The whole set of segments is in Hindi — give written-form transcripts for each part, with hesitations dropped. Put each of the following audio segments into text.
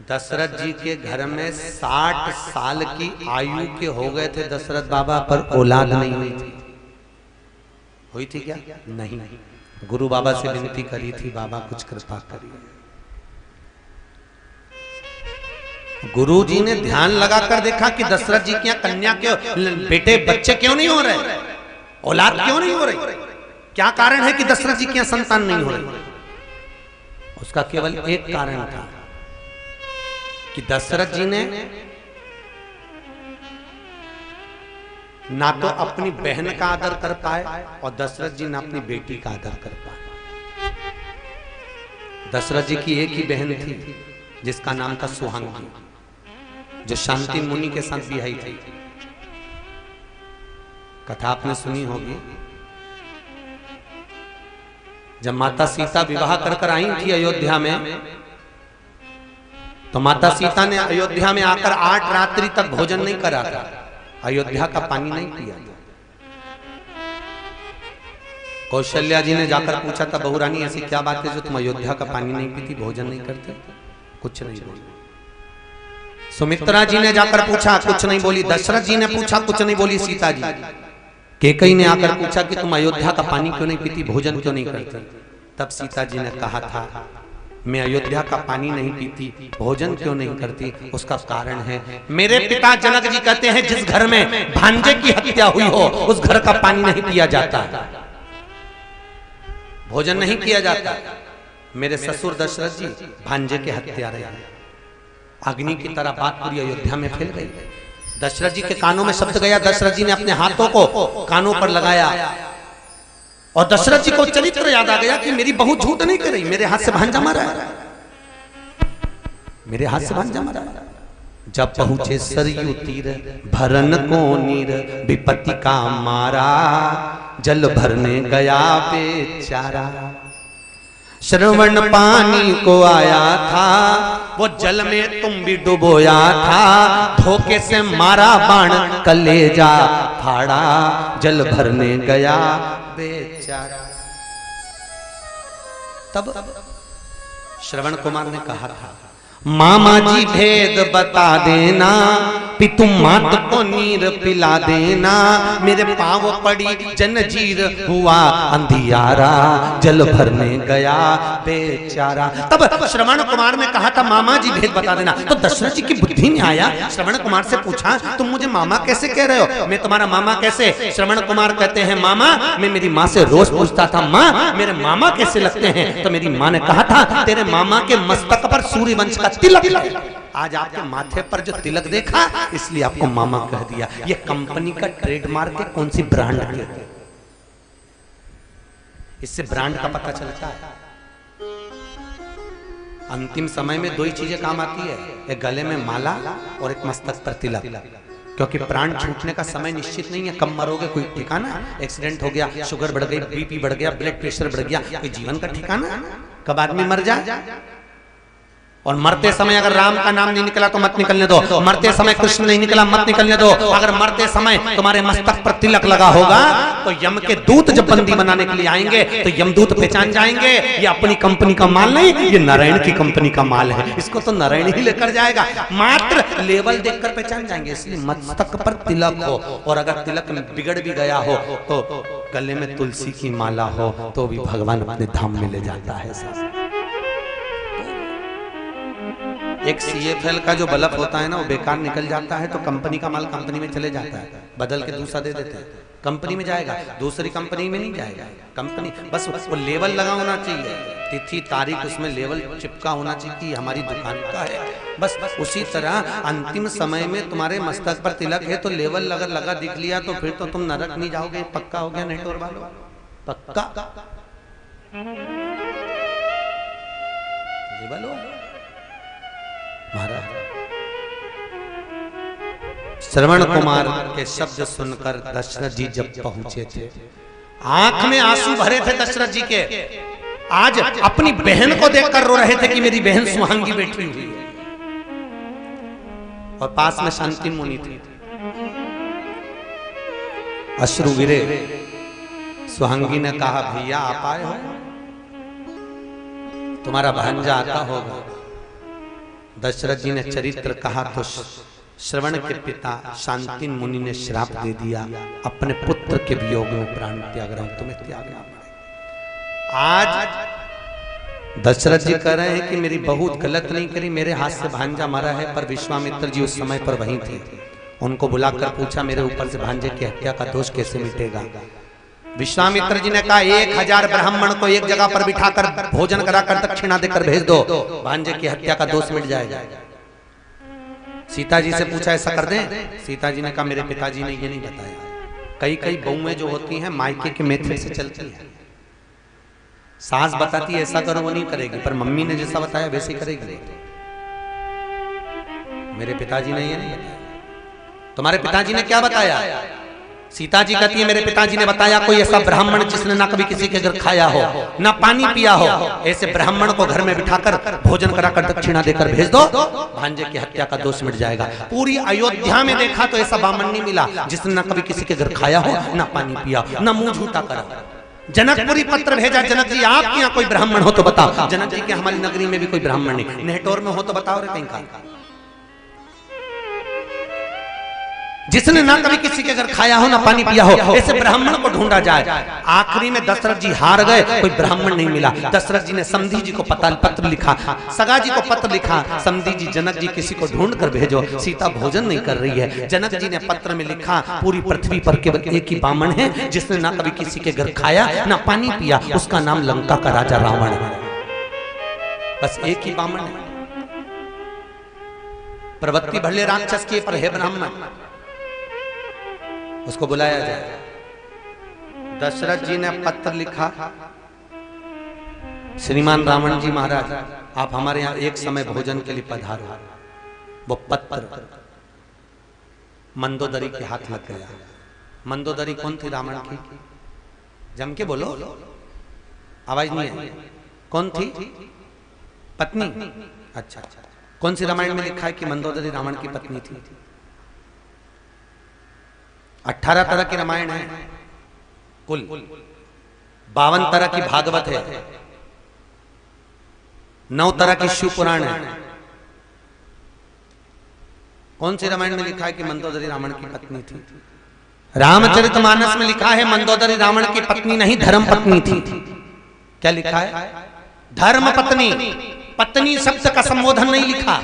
दशरथ जी के घर में 60 साल की आयु के हो गए थे दशरथ बाबा, पर औलाद नहीं हुई थी। हुई थी क्या? नहीं। गुरु बाबा से विनती करी थी, बाबा कुछ कृपा करिए। गुरु जी ने ध्यान लगाकर देखा कि दशरथ जी की कन्या के बेटे बच्चे क्यों नहीं हो रहे, औलाद क्यों नहीं हो रही, क्या कारण है कि दशरथ जी की संतान नहीं हो रही? उसका केवल एक कारण था कि दशरथ जी ने ना तो अपनी बहन का आदर कर पाए और दशरथ जी ने अपनी बेटी का आदर कर पाए। दशरथ जी की एक ही बहन थी जिसका नाम था सुहांगी, जो शांति मुनि के साथ बिहाई थी। कथा आपने सुनी होगी। जब माता सीता विवाह कर आई थी अयोध्या में, तो माता सीता ने अयोध्या में आकर 8 रात्रि तक भोजन नहीं करा था, अयोध्या का पानी नहीं पिया था। कौशल्या जी ने जाकर पूछा था, बहू रानी ऐसी क्या बात है जो तुम अयोध्या का पानी नहीं पीती, भोजन नहीं करते? कुछ नहीं बोली। सुमित्रा जी ने जाकर पूछा, कुछ नहीं बोली। दशरथ जी ने पूछा, कुछ नहीं बोली सीता जी। कैकेयी ने आकर पूछा कि तुम अयोध्या का पानी क्यों नहीं पीती, भोजन क्यों नहीं करती? तब सीता जी ने कहा था, मैं अयोध्या का पानी नहीं पीती, भोजन क्यों नहीं करती, उसका कारण है मेरे पिता जनक जी कहते हैं जिस घर में भांजे की हत्या हुई हो उस घर का पानी नहीं पिया जाता, भोजन नहीं किया जाता। मेरे ससुर दशरथ जी भांजे के हत्यारे हैं। अग्नि की तरह बात पूरी अयोध्या में फैल गई। दशरथ जी के कानों में शब्द गया, दशरथ जी ने अपने हाथों को कानों पर लगाया और दशरथ जी को चरित्र याद आ गया कि मेरी बहू झूठ नहीं कर रही, मेरे हाथ से भांजा मारा है, मेरे हाथ से भांजा मारा है। जब पहुंचे सरयू तीर भरन को नीर, विपत्ति का मारा जल भरने गया बेचारा। श्रवण पानी को आया था, वो जल में तुम भी डुबोया था, धोखे से मारा बाण कलेजा फाड़ा, जल भरने गया बेचारा। तब श्रवण कुमार ने कहा था, मामा जी भेद बता देना, पितु मात को नीर पिला देना, मेरे पांव पड़ी जंजीर हुआ अंधियारा, जल भरने गया बेचारा। तब श्रवण कुमार ने कहा था, मामा जी भेद बता देना। तो दशरथ जी की बुद्धि में आया, श्रवण कुमार से पूछा, तुम मुझे मामा कैसे कह रहे हो, मैं तुम्हारा मामा कैसे? श्रवण कुमार कहते हैं, मामा मैं मेरी माँ से रोज पूछता था, माँ मेरे मामा कैसे लगते हैं? तो मेरी माँ ने कहा था, तेरे मामा के मस्तक पर सूर्यवंश का तिलक है। आज आपके माथे पर जो तिलक देखा इसलिए आपको मामा कह दिया। ये कंपनी का ट्रेडमार्क है, कौन सी ब्रांड है, इससे ब्रांड का पता चलता है। अंतिम समय में 2 ही चीजें काम आती है, एक गले में माला और एक मस्तक पर तिलक, क्योंकि प्राण छूटने का समय निश्चित नहीं है, कब मरोगे कोई ठिकाना, एक्सीडेंट हो गया, शुगर बढ़ गई, बीपी बढ़ गया, ब्लड प्रेशर बढ़ गया, कोई जीवन का ठिकाना, कब आदमी मर जाए। और मरते समय अगर राम का नाम नहीं निकला तो मत निकलने दो, मरते समय कृष्ण नहीं निकला मत निकलने दो। अगर मरते समय तुम्हारे मस्तक पर तिलक लगा होगा तो यम के दूत जब बंदी बनाने के लिए आएंगे तो यमदूत पहचान जाएंगे ये अपनी कंपनी का माल नहीं, ये नारायण की कंपनी का माल है, इसको तो नारायण ही लेकर जाएगा। मात्र लेवल देखकर पहचान जाएंगे। इसलिए मस्तक पर तिलक हो, और अगर तिलक बिगड़ भी गया हो तो गले में तुलसी की माला हो तो भी भगवान अपने धाम में ले जाता है। एक CFL का जो बल्ब होता है ना, वो बेकार निकल जाता है तो कंपनी का माल कंपनी में चले जाता है, बदल के दूसरा दे देते हैं, कंपनी में जाएगा, दूसरी कंपनी में नहीं जाएगा। कंपनी बस वो लेवल लगा होना चाहिए, तिथि तारीख उसमें लेवल चिपका होना चाहिए कि हमारी दुकान का है। बस उसी तरह अंतिम समय में तुम्हारे मस्तक पर तिलक है तो लेवल अगर लगा दिख लिया तो फिर तो तुम नरक नहीं जाओगे, पक्का हो गया नेटवर्क वालों, पक्का लेवल हो। महाराज श्रवण कुमार के शब्द सुनकर दशरथ जी जब पहुंचे थे, आंख में आंसू भरे थे दशरथ जी के। आज अपनी बहन को देखकर रो रहे थे कि मेरी बहन सुहांगी बैठी हुई है, और पास में शांति मुनि थी। अश्रु गिरे। सुहांगी ने कहा, भैया आप आए हो, तुम्हारा भांजा आता होगा। दशरथ जी ने चरित्र कहा तो श्रवण के पिता शांतिन मुनि ने श्राप दे दिया, अपने पुत्र के वियोग में प्राण त्याग रहा हूं, तुम्हें त्यागना पड़ेगा। आज दशरथ जी कह रहे हैं कि मेरी बहुत गलत नहीं करी, मेरे हाथ से भांजा मारा है, पर विश्वामित्र जी उस समय पर वहीं थे। उनको बुलाकर पूछा मेरे ऊपर से भांजे की हत्या का दोष कैसे मिटेगा। विश्वामित्र जी ने कहा 1000 ब्राह्मण को एक जगह पर बिठाकर भोजन कराकर दक्षिणा देकर भेज दो, भांजे की हत्या का दोष मिट जाएगा। सीता जी से पूछा ऐसा कर दें? सीता जी ने कहा मेरे पिताजी ने ये नहीं बताया। कई कई बहुएं जो होती हैं मायके के मेथड से चलती है। सास बताती है ऐसा करो, वो नहीं करेगी, पर मम्मी ने जैसा बताया वैसे ही करेगी। मेरे पिताजी ने ये नहीं बताया। तुम्हारे पिताजी ने क्या बताया? सीता जी कहती है मेरे पिताजी ने बताया कोई ऐसा ब्राह्मण जिसने ना कभी किसी के घर खाया हो, ना पानी पिया हो, ऐसे ब्राह्मण को घर में बिठाकर भोजन कराकर दक्षिणा देकर भेज दो, भांजे की हत्या का दोष मिट जाएगा। पूरी अयोध्या में देखा तो ऐसा बामन नहीं मिला जिसने ना कभी किसी के घर खाया हो, ना पानी पिया, ना मुंह झूठा करा। जनकपुरी पत्र भेजा, जनक जी आपके यहाँ कोई ब्राह्मण हो तो बताओ। जनक जी के हमारी नगरी में भी कोई ब्राह्मण नहीं, नेटोर में हो तो बताओ रे कहीं का। जिसने ना कभी किसी के घर खाया हो, ना पानी पिया हो, ऐसे ब्राह्मण को ढूंढा जाए। आखिरी में दशरथ जी हार गए, कोई ब्राह्मण नहीं मिला। दशरथ जी ने समधी जी को पत्र लिखा, सगा जी को पत्र लिखा, समधी जी जनक जी किसी को ढूंढ कर भेजो, सीता भोजन नहीं कर रही है। जनक जी ने पत्र में लिखा पूरी पृथ्वी पर केवल एक ही ब्राह्मण है जिसने ना कभी किसी के घर खाया, ना पानी पिया, उसका नाम लंका का राजा रावण है। बस एक ही ब्राह्मण है। प्रवृत्ति भले राक्षस के पर है ब्राह्मण, उसको बुलाया जाए। दशरथ जी ने पत्र लिखा, श्रीमान रावण जी महाराज आप हमारे यहाँ एक समय भोजन के लिए पधारो। वो पत्र मंदोदरी के हाथ लग गया। मंदोदरी कौन थी रावण की? जम के बोलो, आवाज नहीं है। कौन थी? पत्नी। अच्छा, कौन सी रामायण में लिखा है कि मंदोदरी रावण की पत्नी थी? 18 तरह की रामायण है, कुल 52 तरह की भागवत है, 9 तरह की शिव पुराण है। कौन सी रामायण में लिखा है कि मंदोदरी रावण की पत्नी थी? रामचरितमानस में लिखा है मंदोदरी रावण की पत्नी नहीं धर्म पत्नी थी। क्या लिखा है? धर्म पत्नी। पत्नी शब्द का संबोधन नहीं लिखा।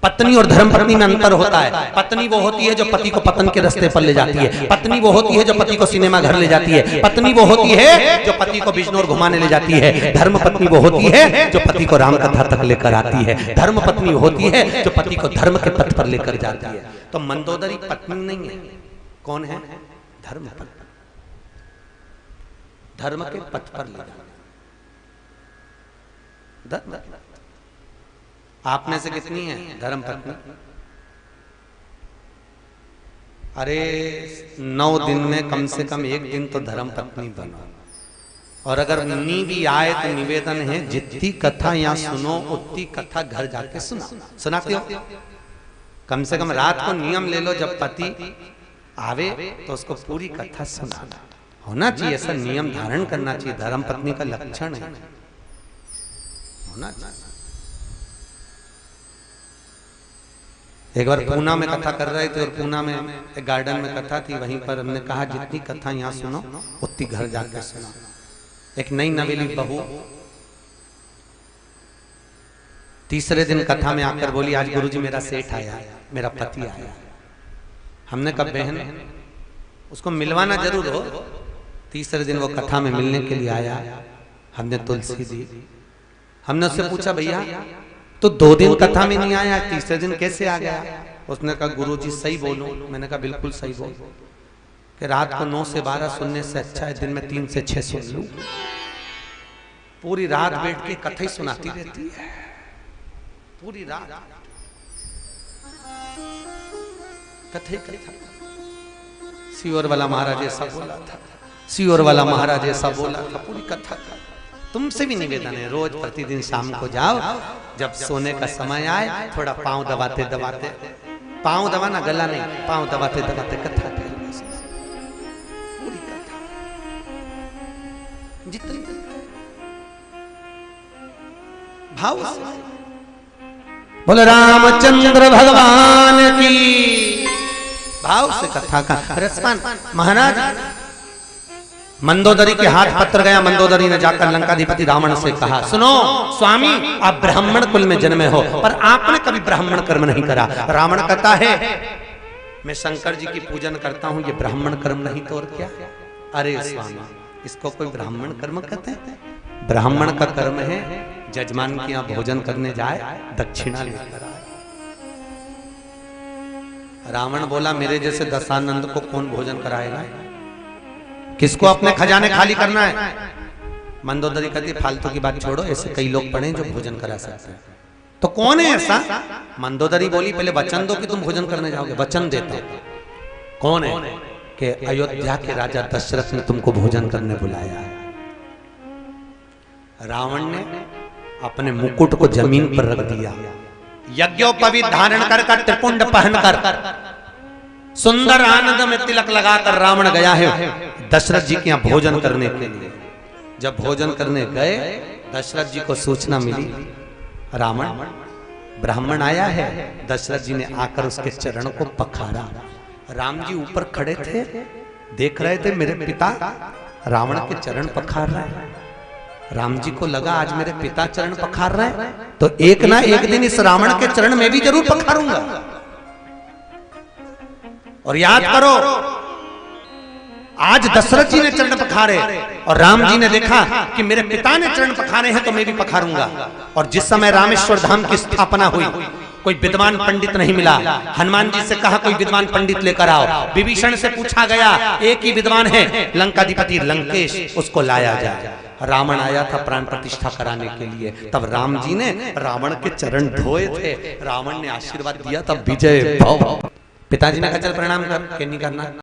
पत्नी और धर्म पत्नी में अंतर होता है। पत्नी वो होती है जो पति को पतन के रास्ते पर ले जाती है, पत्नी वो होती है जो पति को सिनेमा घर ले जाती है, पत्नी वो होती है जो पति को बिजनौर घुमाने ले जाती है, धर्म पत्नी वो होती है जो पति को राम कथा तक लेकर आती है, धर्म पत्नी होती है जो पति को धर्म के पथ पर लेकर जाती है। तो मंदोदरी पत्नी नहीं है, कौन है? धर्म पत्नी, धर्म के पथ पर ले जाती। आप में से कितनी है धर्म पत्नी? अरे 9 दिन में कम से कम 1 दिन तो धर्म पत्नी बनो। और अगर नी भी आए तो निवेदन है जितनी कथा यहाँ सुनो उतनी कथा घर जाके सुना। सुनाते हो? कम से कम रात को नियम ले लो, जब पति आवे तो उसको पूरी कथा सुनाना होना चाहिए। ऐसा नियम धारण करना चाहिए, धर्म पत्नी का लक्षण है, होना चाहिए। एक बार पूना में कथा कर रहे थे और पूना में एक गार्डन में कथा थी, वहीं पर हमने कहा जितनी कथा यहाँ सुनो उतनी घर जाकर सुनो। एक नई नवेली बहू तीसरे दिन कथा में आकर बोली आज गुरुजी मेरा सेठ आया, मेरा पति आया। हमने कहा बहन उसको मिलवाना जरूर हो। तीसरे दिन वो कथा में मिलने के लिए आया, हमने तुलसी दी। हमने उससे पूछा भैया तो 2 दिन कथा में नहीं आया, तीसरे दिन कैसे आ गया? उसने कहा गुरुजी सही बोलूं? मैंने कहा बिल्कुल सही बोल, कि रात को 9 से 12 सुनने से अच्छा है दिन में 3 से 6 सुन लूं। पूरी रात बैठ के कथा ही सुनाती रहती है, पूरी रात कथा। सियोर वाला महाराज ऐसा बोला था, सियोर वाला महाराज ऐसा बोला था, पूरी कथा। तुमसे भी निवेदन है रोज प्रतिदिन शाम को जाओ, जब सोने का समय आए थोड़ा पांव दबाते दबाते, पांव दबाना गला नहीं, पांव दबाते दबाते कथा करो, पूरी कथा जितनी भाव से। बोले रामचंद्र भगवान की। भाव से कथा का रसपान। महाराज मंदोदरी के हाथ पत्र गया। मंदोदरी ने जाकर लंकाधिपति रावण से कहा, सुनो स्वामी, आप ब्राह्मण कुल में जन्मे हो, पर आपने कभी ब्राह्मण कर्म नहीं करा। रावण कहता है, मैं शंकर जी की पूजन करता हूं, ये ब्राह्मण कर्म नहीं तो और क्या। अरे स्वामी, इसको कोई ब्राह्मण कर्म कहते हैं? ब्राह्मण का कर्म है जजमान के यहाँ भोजन करने जाए, दक्षिणा लेकर आए। रावण बोला, मेरे जैसे दशानंद को कौन भोजन कराएगा? किसको अपने खजाने खाली करना है? मंदोदरी कहती, फालतू की बात छोड़ो, ऐसे कई लोग पड़े जो भोजन करा सकते हैं। तो कौन है ऐसा? मंदोदरी बोली, पहले वचन दो कि तुम भोजन करने जाओगे। वचन देता हूं। कौन है? कि अयोध्या के राजा दशरथ ने तुमको भोजन करने बुलाया है। रावण ने अपने मुकुट को जमीन पर रख दिया, यज्ञोपवीत धारण कर त्रिपुंड पहनकर, सुंदर आनंद में तिलक लगाकर रावण गया है दशरथ जी के यहाँ भोजन करने के लिए। जब भोजन करने गए, दशरथ जी को सूचना मिली, रावण ब्राह्मण आया है। दशरथ जी ने आकर उसके चरण को पखारा। राम जी ऊपर खड़े थे, देख रहे थे मेरे पिता रावण के चरण पखार रहे हैं। राम जी को लगा आज मेरे पिता चरण पखार रहे हैं, तो एक ना एक दिन इस रावण के चरण में भी जरूर पखारूंगा। और याद करो, आज दशरथ जी ने चरण पखारे और राम जी ने देखा कि मेरे पिता ने चरण पखारे हैं, तो मैं भी पखारूंगा। और जिस समय रामेश्वर धाम की स्थापना हुई, कोई विद्वान पंडित नहीं मिला। हनुमान जी से कहा, कोई विद्वान पंडित लेकर आओ। विभीषण से पूछा गया, एक ही विद्वान है, लंकाधिपति लंकेश, उसको लाया जाए। रावण आया था प्राण प्रतिष्ठा कराने के लिए, तब राम जी ने रावण के चरण धोए थे। रावण ने आशीर्वाद दिया, तब विजय भव। पिताजी ने कहा, चल प्रणाम कर, के नहीं करना।